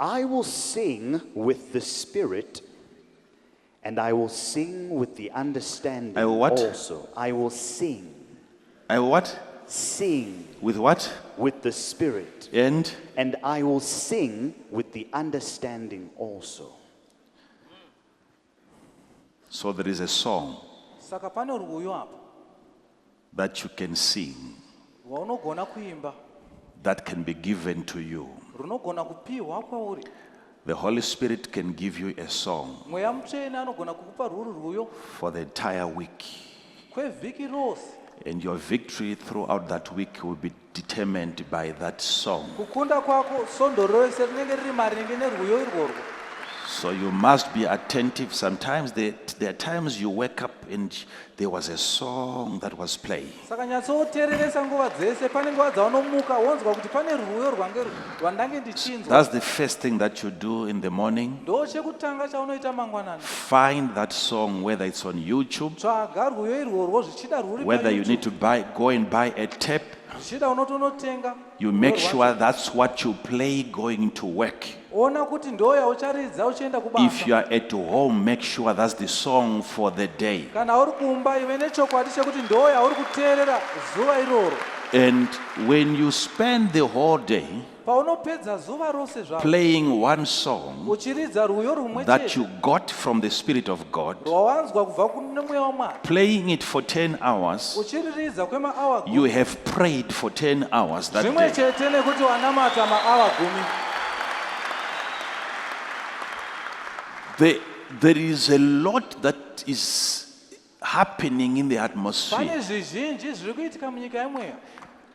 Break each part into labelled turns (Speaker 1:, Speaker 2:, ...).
Speaker 1: I will sing with the Spirit, and I will sing with the understanding
Speaker 2: I will what?
Speaker 1: also. I will sing.
Speaker 2: I will what?
Speaker 1: Sing
Speaker 2: With what?
Speaker 1: with the Spirit,
Speaker 2: And
Speaker 1: and I will sing with the understanding also.
Speaker 2: so there is a song
Speaker 3: Saka pane rwiyo apa
Speaker 2: that you can sing
Speaker 3: rwaunogona kuimba
Speaker 2: that can be given to you.
Speaker 3: runogona kupiwa kwauri.
Speaker 2: The Holy Spirit can give you a song
Speaker 3: Mweya Mutsvene anogona kukupa rwuri rwiyo
Speaker 2: for the entire week.
Speaker 3: kwevhiki rose.
Speaker 2: And your victory throughout that week will be determined by that song.
Speaker 3: Kukunda kwako sondo rose rinenge riri maringe nerwiyo irworwo.
Speaker 2: So you must be attentive. Sometimes there are times you wake up and there was a song that was playing.
Speaker 3: Saka nyatsoteereresa nguva dzese. Pane nguva dzaunomuka wonzwa kuti pane rwiyo rwandange ndichinzwa.
Speaker 2: That's the first thing that you do in the morning.
Speaker 3: Ndo chekutanga chaunoita mangwanani.
Speaker 2: Find that song, whether it's on YouTube,
Speaker 3: Tsvaga rwiyo irworwo zvichida rwuri
Speaker 2: whether you need to go and buy a tape.
Speaker 3: zvichida unotonotenga.
Speaker 2: You make sure that's what you play going to work.
Speaker 3: Ona kuti ndo yaucharidza uchienda
Speaker 2: If
Speaker 3: kubasa.
Speaker 2: you are at home, make sure that's the song for the day.
Speaker 3: Kana uri kumba ive nechokwadi chekuti ndo yauri kuteerera zuva iroro.
Speaker 2: And when you spend the whole day
Speaker 3: Paunopedza zuva rose zvaro
Speaker 2: playing one song
Speaker 3: uchiridza rwiyo rumwe
Speaker 2: that
Speaker 3: chete
Speaker 2: you got from the Spirit of God,
Speaker 3: rwawanzwa kubva kune mweya waMwari,
Speaker 2: playing it for 10 hours,
Speaker 3: uchiriridza kwemaawa
Speaker 2: you
Speaker 3: gumi,
Speaker 2: have prayed for 10 hours that
Speaker 3: zvimwe
Speaker 2: day.
Speaker 3: chete nekuti wanamata maawa gumi.
Speaker 2: There is a lot that is happening in the
Speaker 3: Pane
Speaker 2: atmosphere.
Speaker 3: zvizhinji zviri kuitika munyika yemweya.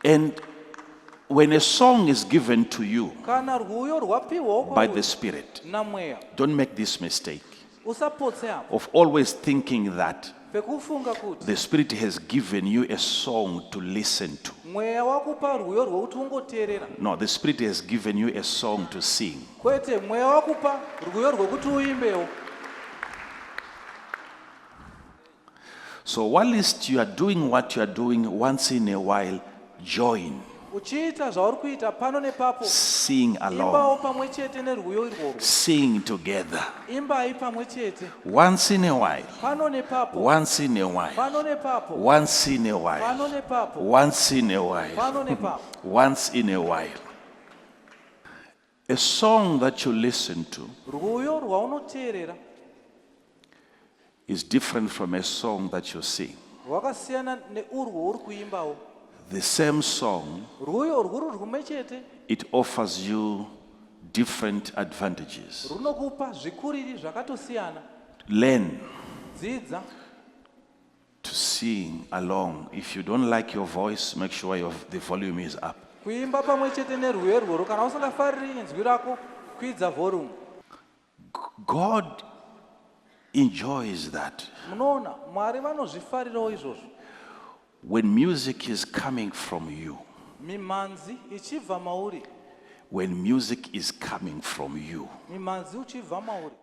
Speaker 2: And when a song is given to you
Speaker 3: Kana rwiyo rwapiwawo
Speaker 2: by the
Speaker 3: kwauri
Speaker 2: Spirit,
Speaker 3: namweya,
Speaker 2: don't make this mistake
Speaker 3: usapotse apo
Speaker 2: of always thinking that
Speaker 3: pekufunga kuti
Speaker 2: the Spirit has given you a song to listen to.
Speaker 3: mweya wakupa rwiyo rwokuti ungoteerera.
Speaker 2: No, the Spirit has given you a song to sing.
Speaker 3: Kwete, mweya wakupa rwiyo rwokuti uimbewo.
Speaker 2: So whilst you are doing what you are doing, once in a while, join,
Speaker 3: Uchiita zvauri kuita pano nepapo,
Speaker 2: sing along,
Speaker 3: imbawo pamwe chete nerwiyo irworwo.
Speaker 2: sing together.
Speaker 3: Imbai pamwe chete,
Speaker 2: Once in a while,
Speaker 3: pano nepapo,
Speaker 2: once in a while,
Speaker 3: pano nepapo,
Speaker 2: once in a while,
Speaker 3: pano nepapo,
Speaker 2: once in a while,
Speaker 3: pano nepapo.
Speaker 2: once in a while. A song that you listen to
Speaker 3: Rwiyo rwaunoteerera
Speaker 2: is different from a song that you sing.
Speaker 3: rwakasiyana neurwo uri kuimbawo.
Speaker 2: The same song,
Speaker 3: Rwiyo rwuri rumwe chete
Speaker 2: it offers you different advantages.
Speaker 3: runokupa zvikuriri zvakatosiyana.
Speaker 2: Learn
Speaker 3: Dzidza
Speaker 2: to sing along. If you don't like your voice, make sure the volume is up.
Speaker 3: kuimba pamwe chete nerwiyo irworwo. Kana usingafariri inzwi rako, kwidza volume.
Speaker 2: God enjoys that.
Speaker 3: Munoona, Mwari vanozvifarirawo izvozvo.
Speaker 2: When music is coming from you,
Speaker 3: Mimhanzi ichibva mauri,
Speaker 2: when music is coming from you,
Speaker 3: mimhanzi uchibva mauri.